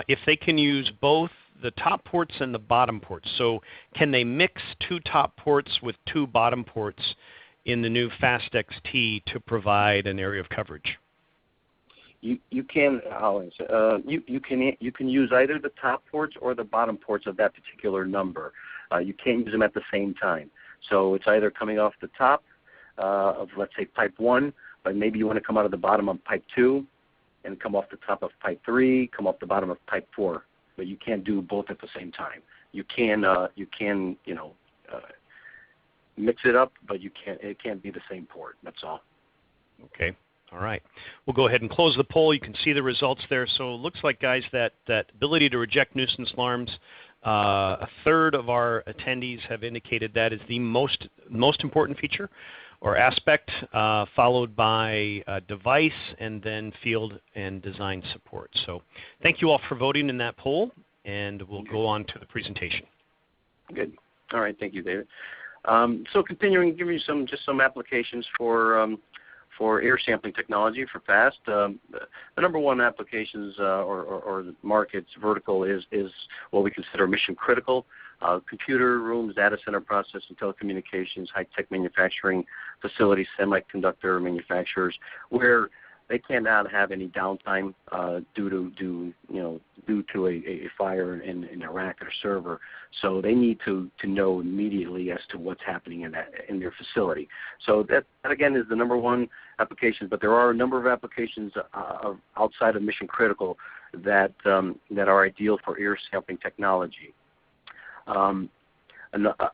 if they can use both the top ports and the bottom ports. So can they mix 2 top ports with 2 bottom ports in the new FAAST XT to provide an area of coverage? You can, you can use either the top ports or the bottom ports of that particular number. You can't use them at the same time. So it's either coming off the top of, let's say, pipe 1, but maybe you want to come out of the bottom of pipe 2 and come off the top of pipe 3, come off the bottom of pipe 4. But you can't do both at the same time. You can mix it up, but it can't be the same port. That's all. Okay. All right. We'll go ahead and close the poll. You can see the results there. So it looks like, guys, that ability to reject nuisance alarms, a third of our attendees have indicated that is the most important feature or aspect, followed by device and then field and design support. So thank you all for voting in that poll, and we'll go on to the presentation. Good. All right. Thank you, David. So continuing, give you some applications for air sampling technology for FAAST. The number one applications or markets vertical is what we consider mission critical. Computer rooms, data center processing, telecommunications, high-tech manufacturing facilities, semiconductor manufacturers, where they cannot have any downtime due to a fire in a rack or server. So they need to know immediately as to what's happening in their facility. So that again is the number one application. But there are a number of applications outside of mission critical that are ideal for air sampling technology.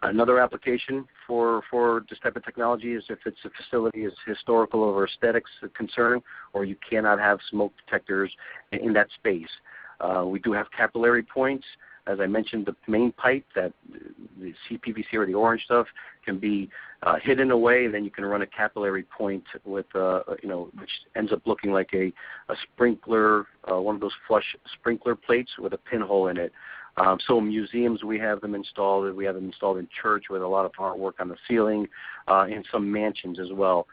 Another application for this type of technology is if it's a facility is historical or aesthetics concern, or you cannot have smoke detectors in that space. We do have capillary points. As I mentioned, the main pipe, that the CPVC or the orange stuff, can be hidden away, and then you can run a capillary point with, which ends up looking like a sprinkler, one of those flush sprinkler plates with a pinhole in it. So in museums we have them installed. We have them installed in church with a lot of artwork on the ceiling, in some mansions as well,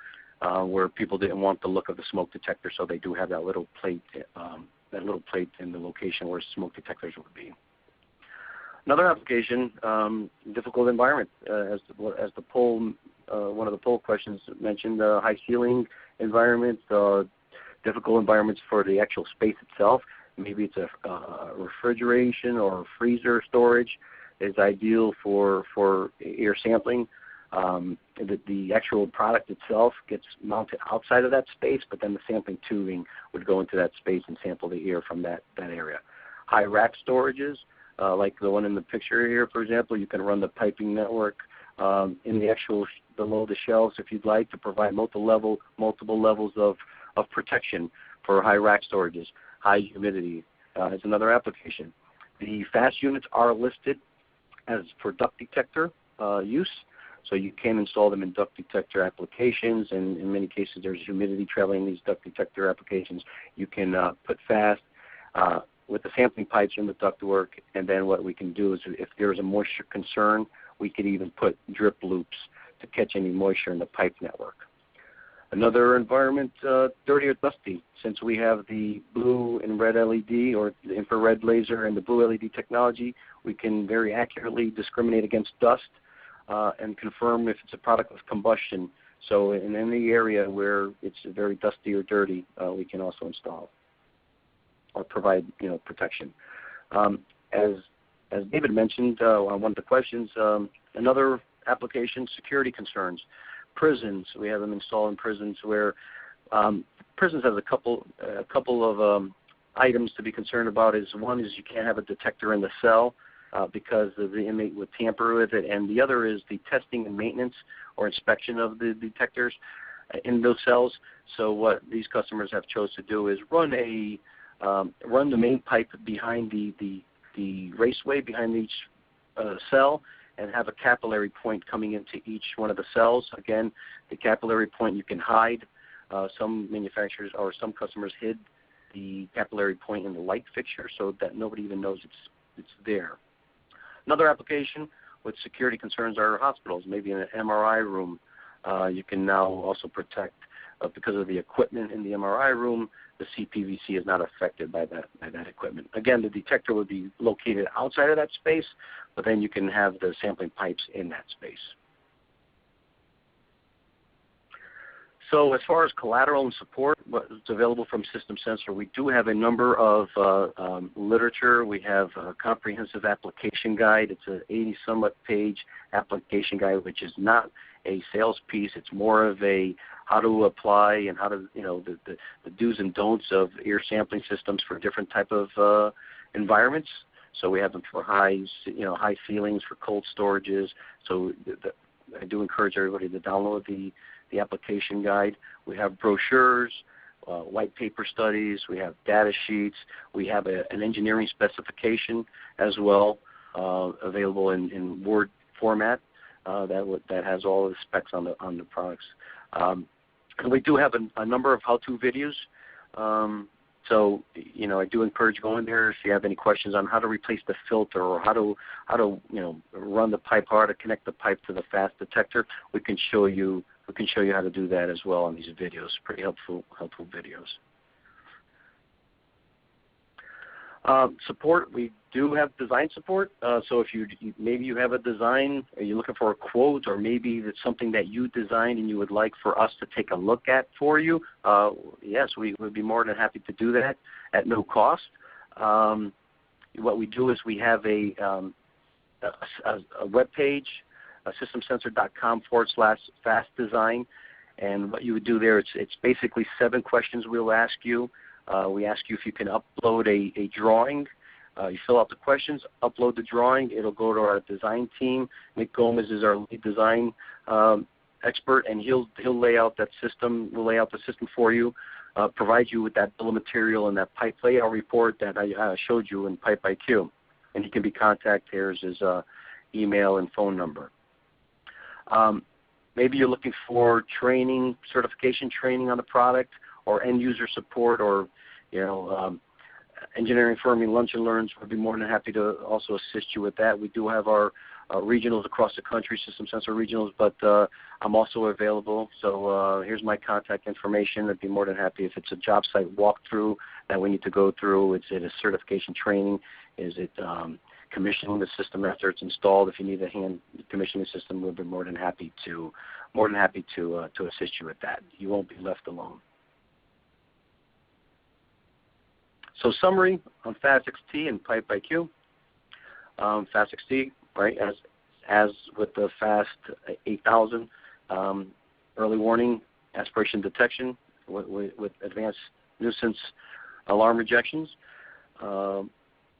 where people didn't want the look of the smoke detector, so they do have that little plate in the location where smoke detectors would be. Another application, difficult environment, as the poll, one of the poll questions mentioned, high ceiling environments, difficult environments for the actual space itself. Maybe it's a refrigeration or freezer storage is ideal for air sampling. The actual product itself gets mounted outside of that space, but then the sampling tubing would go into that space and sample the air from that area. High rack storages, like the one in the picture here, for example, you can run the piping network in the actual below the shelves if you'd like to provide multiple levels of protection for high rack storages. High humidity is another application. The FAAST units are listed as for duct detector use, so you can install them in duct detector applications, and in many cases there's humidity traveling in these duct detector applications. You can put FAAST with the sampling pipes in the ductwork, and then what we can do is if there's a moisture concern, we could even put drip loops to catch any moisture in the pipe network. Another environment, dirty or dusty, since we have the blue and red LED or the infrared laser and the blue LED technology, we can very accurately discriminate against dust and confirm if it's a product of combustion. So in any area where it's very dusty or dirty, we can also install or provide protection. As David mentioned on one of the questions, another application, security concerns. Prisons, we have them installed in prisons where prisons have a couple of items to be concerned about. One is you can't have a detector in the cell because the inmate would tamper with it, and the other is the testing and maintenance or inspection of the detectors in those cells. So what these customers have chose to do is run the main pipe behind the raceway behind each cell, and have a capillary point coming into each one of the cells. Again, the capillary point you can hide. Some manufacturers or some customers hid the capillary point in the light fixture so that nobody even knows it's there. Another application with security concerns are hospitals, maybe in an MRI room. You can now also protect, because of the equipment in the MRI room, the CPVC is not affected by that equipment. Again, the detector would be located outside of that space, but then you can have the sampling pipes in that space. So as far as collateral and support, what's available from System Sensor, we do have a number of literature. We have a comprehensive application guide. It's an 80-somewhat page application guide, which is not a sales piece. It's more of a how to apply and how to, the do's and don'ts of ear sampling systems for different type of environments. So we have them for high ceilings, for cold storages. So I do encourage everybody to download the application guide. We have brochures, white paper studies. We have data sheets. We have an engineering specification as well, available in Word format. That has all the specs on the products. And we do have a number of how-to videos. So I do encourage going there if you have any questions on how to replace the filter or how to run the pipe, or how to connect the pipe to the FAAST detector. We can show you how to do that as well on these videos. Pretty helpful videos. Support, we do have design support. So if maybe you have a design, or you're looking for a quote, or maybe it's something that you designed and you would like for us to take a look at for you, yes, we would be more than happy to do that at no cost. What we do is we have a web page, systemsensor.com/FAAST design, and what you would do there, it's basically 7 questions we'll ask you. We ask you if you can upload a drawing. You fill out the questions, upload the drawing. It'll go to our design team. Nick Gomez is our lead design expert, and he'll lay out that system. We'll lay out the system for you, provide you with that bill of material and that pipe layout report that I showed you in PipeIQ. And he can be contacted. Here's his email and phone number. Maybe you're looking for training, certification training on the product, or end user support, or engineering firm in lunch and learns. We'd be more than happy to also assist you with that. We do have our regionals across the country, System Sensor regionals, but I'm also available. So here's my contact information. I'd be more than happy if it's a job site walkthrough that we need to go through. Is it a certification training? Is it commissioning the system after it's installed? If you need a hand commissioning the system, we'll be more than happy to assist you with that. You won't be left alone. So summary on FAAST XT and PipeIQ. FAAST XT, right, as with the FAAST 8000, early warning, aspiration detection with advanced nuisance alarm rejections,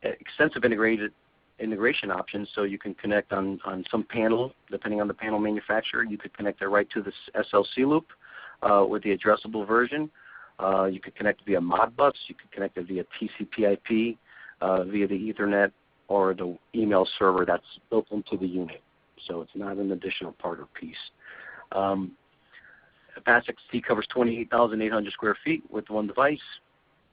extensive integration options, so you can connect on some panel, depending on the panel manufacturer. You could connect it right to the SLC loop with the addressable version. You could connect via Modbus. You could connect it via TCP/IP, via the Ethernet, or the email server that's built into the unit. So it's not an additional part or piece. FAAST XT covers 28,800 square feet with one device.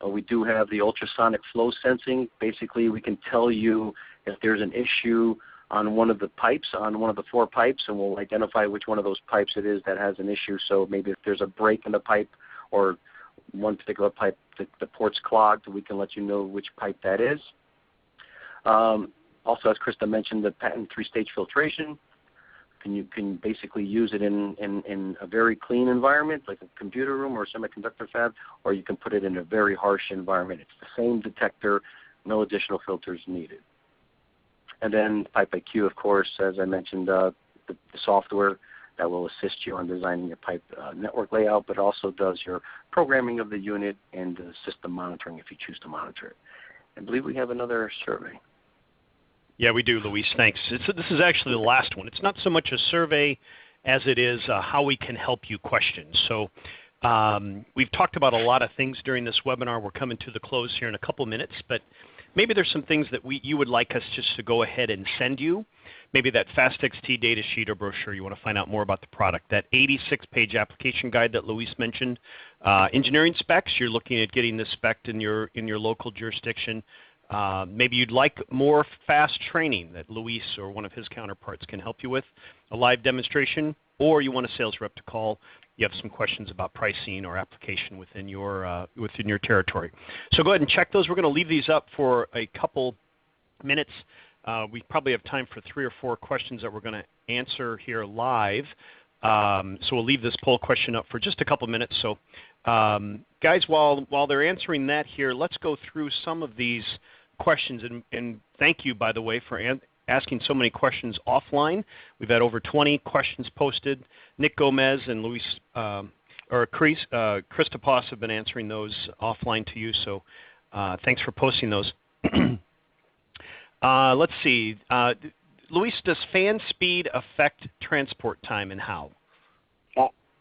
We do have the ultrasonic flow sensing. Basically, we can tell you if there's an issue on one of the pipes, on one of the 4 pipes, and we'll identify which one of those pipes it is that has an issue. So maybe if there's a break in the pipe or one particular pipe, the port's clogged, we can let you know which pipe that is. Also, as Krista mentioned, the patent 3-stage filtration. You can basically use it in a very clean environment, like a computer room or a semiconductor fab, or you can put it in a very harsh environment. It's the same detector, no additional filters needed. And then PipeIQ, of course, as I mentioned, the software that will assist you on designing your pipe network layout, but also does your programming of the unit and the system monitoring if you choose to monitor it. I believe we have another survey. Yeah, we do, Luis. Thanks. This is actually the last one. It's not so much a survey as it is how we can help you questions. So we've talked about a lot of things during this webinar. We're coming to the close here in a couple minutes, but maybe there's some things that you would like us just to go ahead and send you. Maybe that FAAST XT data sheet or brochure, you want to find out more about the product. That 86-page application guide that Luis mentioned. Engineering specs, you're looking at getting this spec'd in your local jurisdiction. Maybe you'd like more FAAST training that Luis or one of his counterparts can help you with, a live demonstration, or you want a sales rep to call. You have some questions about pricing or application within your territory. So go ahead and check those. We're going to leave these up for a couple minutes. We probably have time for 3 or 4 questions that we're going to answer here live. So we'll leave this poll question up for just a couple minutes. So guys, while they're answering that here, let's go through some of these questions. And thank you, by the way, for asking so many questions offline. We've had over 20 questions posted. Nick Gomez and Krista Poss have been answering those offline to you. So thanks for posting those. Let's see. Luis, does fan speed affect transport time and how?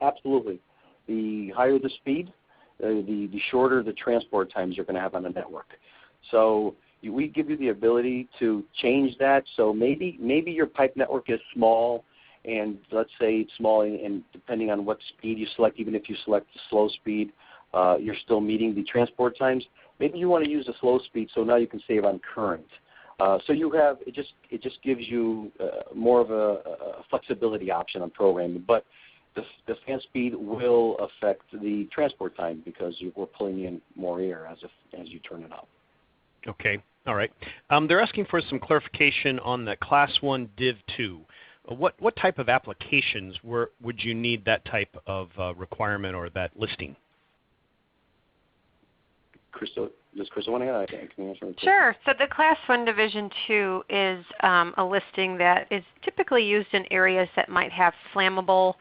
Absolutely. The higher the speed, the shorter the transport times you're going to have on the network. So we give you the ability to change that. So maybe your pipe network is small, and let's say it's small, and depending on what speed you select, even if you select the slow speed, you're still meeting the transport times. Maybe you want to use the slow speed, so now you can save on current. So you have it just gives you more of a flexibility option on programming, but the fan speed will affect the transport time because we're pulling in more air as you turn it up. Okay, all right. They're asking for some clarification on the Class 1 Div 2. What type of applications would you need that type of requirement or that listing? Krista, does Krista want to add? Can you answer that? Sure. So the Class 1 Division 2 is a listing that is typically used in areas that might have flammable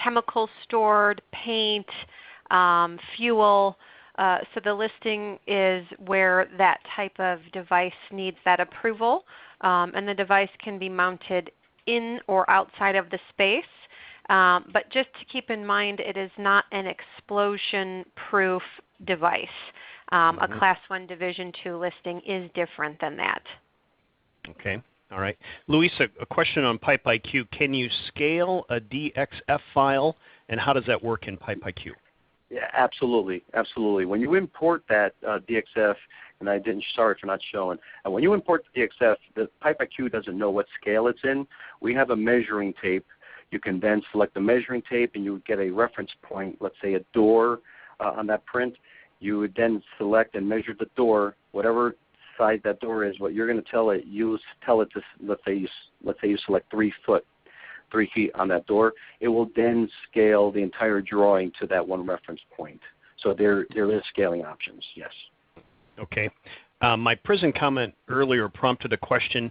chemicals stored, paint, fuel. So the listing is where that type of device needs that approval, and the device can be mounted in or outside of the space. But just to keep in mind, it is not an explosion-proof device. A Class 1 Division 2 listing is different than that. Okay. All right. Luis, a question on PipeIQ. Can you scale a DXF file, and how does that work in PipeIQ? Yeah, absolutely, absolutely. When you import that DXF, and sorry for not showing, and when you import the DXF, the PipeIQ doesn't know what scale it's in. We have a measuring tape. You can then select the measuring tape, and you would get a reference point, let's say a door on that print. You would then select and measure the door, whatever size that door is. What you're going to tell it, tell it to, let's say you select 3 feet on that door. It will then scale the entire drawing to that one reference point. So there is scaling options, yes. Okay. My prison comment earlier prompted a question.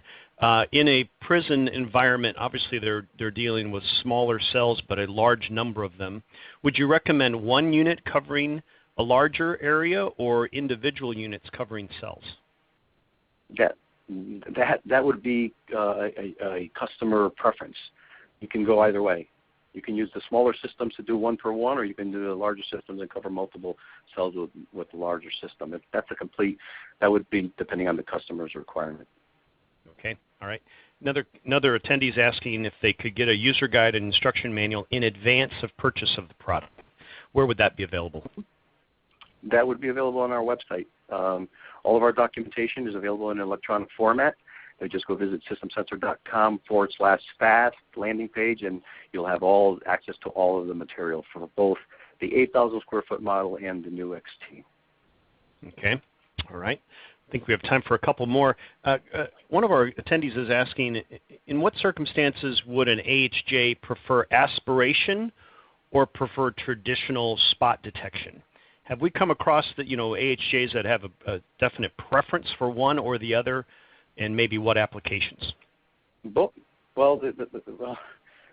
In a prison environment, obviously they're dealing with smaller cells, but a large number of them. Would you recommend one unit covering a larger area or individual units covering cells? That would be a customer preference. You can go either way. You can use the smaller systems to do one per one, or you can do the larger systems and cover multiple cells with the larger system. That would be depending on the customer's requirement. Okay, all right. Another attendee is asking if they could get a user guide and instruction manual in advance of purchase of the product. Where would that be available? That would be available on our website. All of our documentation is available in electronic format, They just go visit systemsensor.com/FAAST landing page, and you'll have all access to all of the material for both the 8,000 square foot model and the new XT. Okay. All right. I think we have time for a couple more. One of our attendees is asking, in what circumstances would an AHJ prefer aspiration or prefer traditional spot detection? Have we come across that, AHJs that have a definite preference for one or the other, and maybe what applications? Well,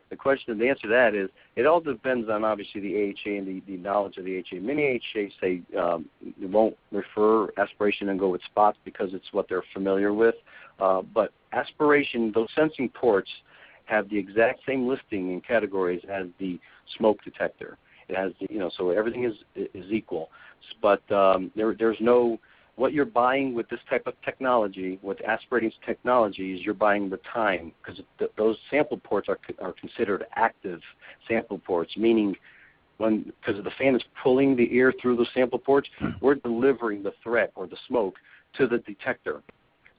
the question, the answer to that is, it all depends on obviously the AHA and the knowledge of the AHA. Many AHAs say they won't refer aspiration and go with spots because it's what they're familiar with. But aspiration, those sensing ports have the exact same listing in categories as the smoke detector. It has, so everything is equal. But there's no, what you're buying with this type of technology, with aspirating technology, is you're buying the time, because those sample ports are considered active sample ports, meaning because the fan is pulling the air through the sample ports, we're delivering the threat or the smoke to the detector.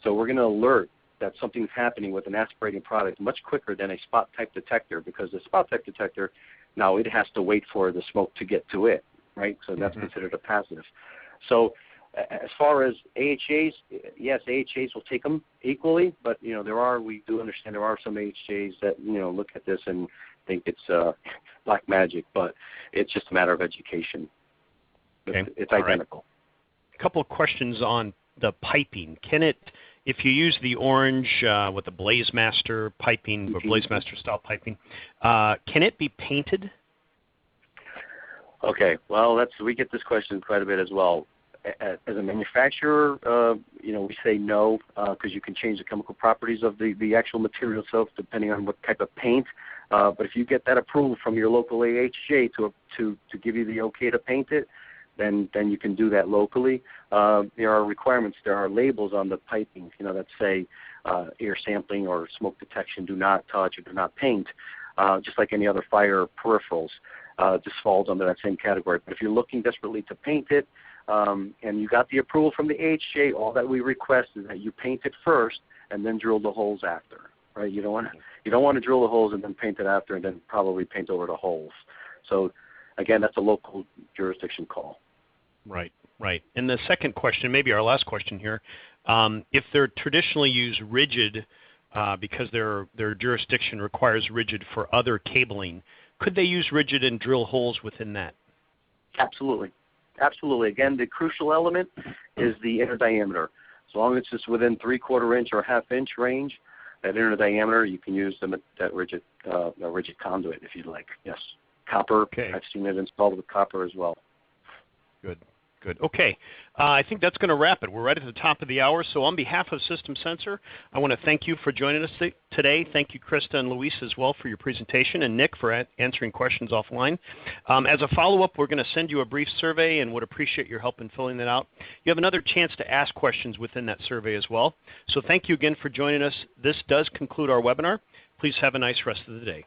So we're going to alert that something's happening with an aspirating product much quicker than a spot type detector, because the spot type detector, now it has to wait for the smoke to get to it, right? So that's considered a passive. So as far as AHAs, yes, AHAs will take them equally, but we do understand there are some AHAs that look at this and think it's black magic, but it's just a matter of education. Okay. It's identical. Right. A couple of questions on the piping. Can it, if you use the orange with the BlazeMaster piping or BlazeMaster style piping, can it be painted? Okay, well, we get this question quite a bit as well. As a manufacturer, we say no, because you can change the chemical properties of the actual material itself depending on what type of paint. But if you get that approval from your local AHJ to give you the okay to paint it, then you can do that locally. There are requirements. There are labels on the piping, that say air sampling or smoke detection, do not touch or do not paint, just like any other fire peripherals. This falls under that same category. But if you're looking desperately to paint it, and you got the approval from the AHJ, all that we request is that you paint it first and then drill the holes after. Right? You don't want to drill the holes and then paint it after and then probably paint over the holes. So again, that's a local jurisdiction call. Right. And the second question, maybe our last question here, if they're traditionally used rigid because their jurisdiction requires rigid for other cabling, could they use rigid and drill holes within that? Absolutely. Again, the crucial element is the inner diameter. As long as it's within 3/4 inch or 1/2 inch range, that inner diameter, you can use that rigid conduit if you'd like. Yes, copper. Okay. I've seen it installed with copper as well. Good. Okay. I think that's going to wrap it. We're right at the top of the hour. So on behalf of System Sensor, I want to thank you for joining us today. Thank you, Krista and Luis, as well, for your presentation, and Nick for answering questions offline. As a follow-up, we're going to send you a brief survey and would appreciate your help in filling that out. You have another chance to ask questions within that survey as well. So thank you again for joining us. This does conclude our webinar. Please have a nice rest of the day.